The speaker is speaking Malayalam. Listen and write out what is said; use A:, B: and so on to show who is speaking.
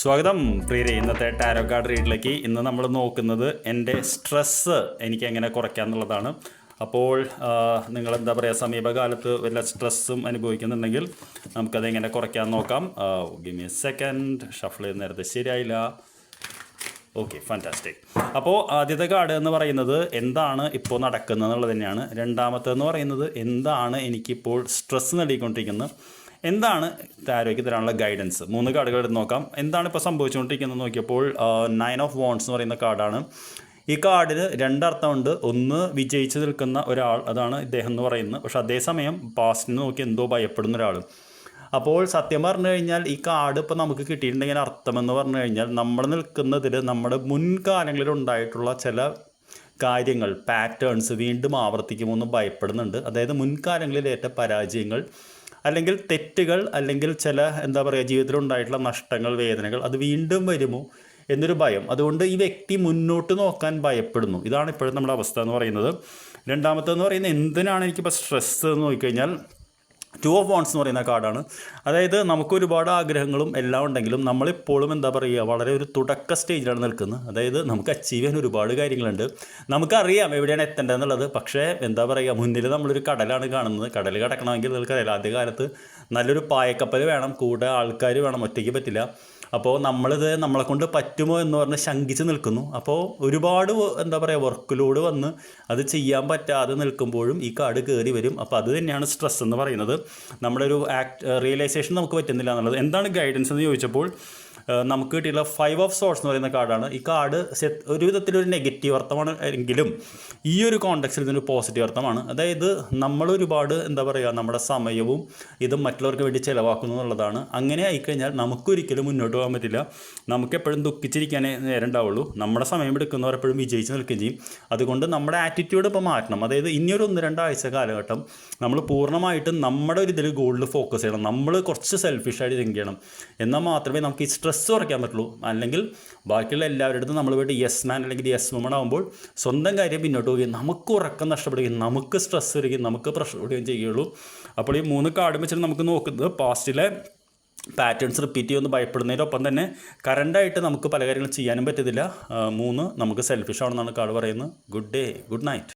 A: സ്വാഗതം പ്രിയരെ. ഇന്നത്തെ ടാരോ കാർഡ് റീഡിലേക്ക് ഇന്ന് നമ്മൾ നോക്കുന്നത് എൻ്റെ സ്ട്രെസ്സ് എനിക്ക് എങ്ങനെ കുറയ്ക്കാം എന്നുള്ളതാണ്. അപ്പോൾ നിങ്ങളെന്താ പറയുക, സമീപകാലത്ത് വല്ല സ്ട്രെസ്സും അനുഭവിക്കുന്നുണ്ടെങ്കിൽ നമുക്കതെങ്ങനെ കുറയ്ക്കാൻ നോക്കാം. Give me a second. Shuffle ചെയ്ത് നേരത്തെ ശരിയായില്ല. Okay, fantastic. അപ്പോൾ ആദ്യത്തെ കാർഡ് എന്ന് പറയുന്നത് എന്താണ് ഇപ്പോൾ നടക്കുന്നത് എന്നുള്ളത് തന്നെയാണ്. രണ്ടാമത്തേന്ന് പറയുന്നത് എന്താണ് എനിക്കിപ്പോൾ സ്ട്രെസ്സ് നേടിക്കൊണ്ടിരിക്കുന്നത്, എന്താണ് ടാരോയ്ക്ക് തരാനുള്ള ഗൈഡൻസ്. 3 കാർഡുകൾ എടുത്ത് നോക്കാം. എന്താണ് ഇപ്പോൾ സംഭവിച്ചുകൊണ്ടിരിക്കുന്നത് നോക്കിയപ്പോൾ 9 ഓഫ് വോൺസ് എന്ന് പറയുന്ന കാർഡാണ്. ഈ കാർഡിന് 2 അർത്ഥമുണ്ട്. ഒന്ന്, വിജയിച്ച് നിൽക്കുന്ന ഒരാൾ, അതാണ് ഇദ്ദേഹം എന്ന് പറയുന്നത്. പക്ഷെ അതേസമയം പാസ്റ്റിന് നോക്കി എന്തോ ഭയപ്പെടുന്ന ഒരാൾ. അപ്പോൾ സത്യം പറഞ്ഞു കഴിഞ്ഞാൽ ഈ കാർഡ് ഇപ്പോൾ നമുക്ക് കിട്ടിയിട്ടുണ്ടെങ്കിൽ അർത്ഥമെന്ന് പറഞ്ഞു കഴിഞ്ഞാൽ നമ്മൾ നിൽക്കുന്നതിൽ നമ്മുടെ മുൻകാലങ്ങളിൽ ഉണ്ടായിട്ടുള്ള ചില കാര്യങ്ങൾ, പാറ്റേൺസ് വീണ്ടും ആവർത്തിക്കുമോ എന്ന് ഭയപ്പെടുന്നുണ്ട്. അതായത് മുൻകാലങ്ങളിൽ ഏറ്റ പരാജയങ്ങൾ അല്ലെങ്കിൽ തെറ്റുകൾ അല്ലെങ്കിൽ ചില എന്താ പറയുക ജീവിതത്തിലുണ്ടായിട്ടുള്ള നഷ്ടങ്ങൾ, വേദനകൾ അത് വീണ്ടും വരുമോ എന്നൊരു ഭയം. അതുകൊണ്ട് ഈ വ്യക്തി മുന്നോട്ട് നോക്കാൻ ഭയപ്പെടുന്നു. ഇതാണ് ഇപ്പോഴും നമ്മുടെ അവസ്ഥ എന്ന് പറയുന്നത്. രണ്ടാമത്തെന്ന് പറയുന്നത് എന്തിനാണ് എനിക്കിപ്പോൾ സ്ട്രെസ്സ് എന്ന് നോക്കിക്കഴിഞ്ഞാൽ 2 ഓഫ് വോൺസ് എന്ന് പറയുന്ന കാർഡാണ്. അതായത് നമുക്ക് ഒരുപാട് ആഗ്രഹങ്ങളും എല്ലാം ഉണ്ടെങ്കിലും നമ്മളിപ്പോഴും എന്താ പറയുക വളരെ ഒരു തുടക്ക സ്റ്റേജിലാണ് നിൽക്കുന്നത്. അതായത് നമുക്ക് അച്ചീവ് ചെയ്യാൻ ഒരുപാട് കാര്യങ്ങളുണ്ട്, നമുക്കറിയാം എവിടെയാണ് എത്തേണ്ടതെന്നുള്ളത്. പക്ഷേ എന്താ പറയുക, മുന്നിൽ നമ്മളൊരു കടലാണ് കാണുന്നത്. കടൽ കടക്കണമെങ്കിൽ നിങ്ങൾക്കറിയില്ല, ആദ്യകാലത്ത് നല്ലൊരു പായക്കപ്പൽ വേണം, കൂടെ ആൾക്കാർ വേണം, ഒറ്റയ്ക്ക് പറ്റില്ല. അപ്പോൾ നമ്മളിത് നമ്മളെ കൊണ്ട് പറ്റുമോ എന്ന് പറഞ്ഞ് ശങ്കിച്ച് നിൽക്കുന്നു. അപ്പോൾ ഒരുപാട് എന്താ പറയുക വർക്ക് ലോഡ് വന്ന് അത് ചെയ്യാൻ പറ്റാതെ നിൽക്കുമ്പോഴും ഈ കാർഡ് കയറി വരും. അപ്പോൾ അത് തന്നെയാണ് സ്ട്രെസ് എന്ന് പറയുന്നത്. നമ്മുടെ ഒരു റിയലൈസേഷൻ നമുക്ക് പറ്റുന്നില്ല എന്നുള്ളത്. എന്താണ് ഗൈഡൻസ് എന്ന് ചോദിച്ചപ്പോൾ നമുക്ക് കിട്ടിയുള്ള 5 ഓഫ് സോർട്സ് എന്ന് പറയുന്ന കാർഡാണ്. ഈ കാർഡ് ഒരു വിധത്തിലൊരു നെഗറ്റീവ് അർത്ഥമാണ് എങ്കിലും ഈ ഒരു കോണ്ടെക്സ്റ്റിൽ ഇതൊരു പോസിറ്റീവ് അർത്ഥമാണ്. അതായത് നമ്മളൊരുപാട് എന്താ പറയുക നമ്മുടെ സമയവും ഇതും മറ്റുള്ളവർക്ക് വേണ്ടി ചിലവാക്കുന്നു എന്നുള്ളതാണ്. അങ്ങനെ ആയിക്കഴിഞ്ഞാൽ നമുക്കൊരിക്കലും മുന്നോട്ട് പോകാൻ പറ്റില്ല. നമുക്കെപ്പോഴും ദുഃഖിച്ചിരിക്കാനേ നേരം ഉണ്ടാവുള്ളൂ. നമ്മുടെ സമയം എടുക്കുന്നവർ എപ്പോഴും വിജയിച്ച് നിൽക്കുകയും ചെയ്യും. അതുകൊണ്ട് നമ്മുടെ ആറ്റിറ്റ്യൂഡ് ഇപ്പോൾ മാറ്റണം. അതായത് ഇനിയൊരു 1-2 ആഴ്ച കാലഘട്ടം നമ്മൾ പൂർണ്ണമായിട്ടും നമ്മുടെ ഒരു ഇതിൽ ഗോളിൽ ഫോക്കസ് ചെയ്യണം. നമ്മൾ കുറച്ച് സെൽഫിഷായിട്ട് തിങ്ക് ചെയ്യണം. എന്നാൽ മാത്രമേ നമുക്ക് ഈ സ്ട്രെസ് കുറയ്ക്കാൻ പറ്റുള്ളൂ. അല്ലെങ്കിൽ ബാക്കിയുള്ള എല്ലാവരുടെ അടുത്തും നമ്മൾ പോയിട്ട് യെസ് മാൻ അല്ലെങ്കിൽ യെസ് വുമൺ ആകുമ്പോൾ സ്വന്തം കാര്യം പിന്നോട്ട് പോവുകയും നമുക്ക് ഉറക്കം നഷ്ടപ്പെടുകയും നമുക്ക് സ്ട്രെസ് വരികയും നമുക്ക് പ്രഷർ വരികയും ചെയ്യുകയുള്ളൂ. അപ്പോൾ ഈ 3 കാർഡ് വെച്ചിട്ട് നമുക്ക് നോക്കുന്നത് പാസ്റ്റിലെ പാറ്റേൺസ് റിപ്പീറ്റ് ചെയ്യുമെന്ന് ഭയപ്പെടുന്നതിനൊപ്പം തന്നെ കറണ്ടായിട്ട് നമുക്ക് പല കാര്യങ്ങളും ചെയ്യാനും പറ്റത്തില്ല. 3 നമുക്ക് സെൽഫിഷ് ആണെന്നാണ് കാർഡ് പറയുന്നത്. Good day, good night.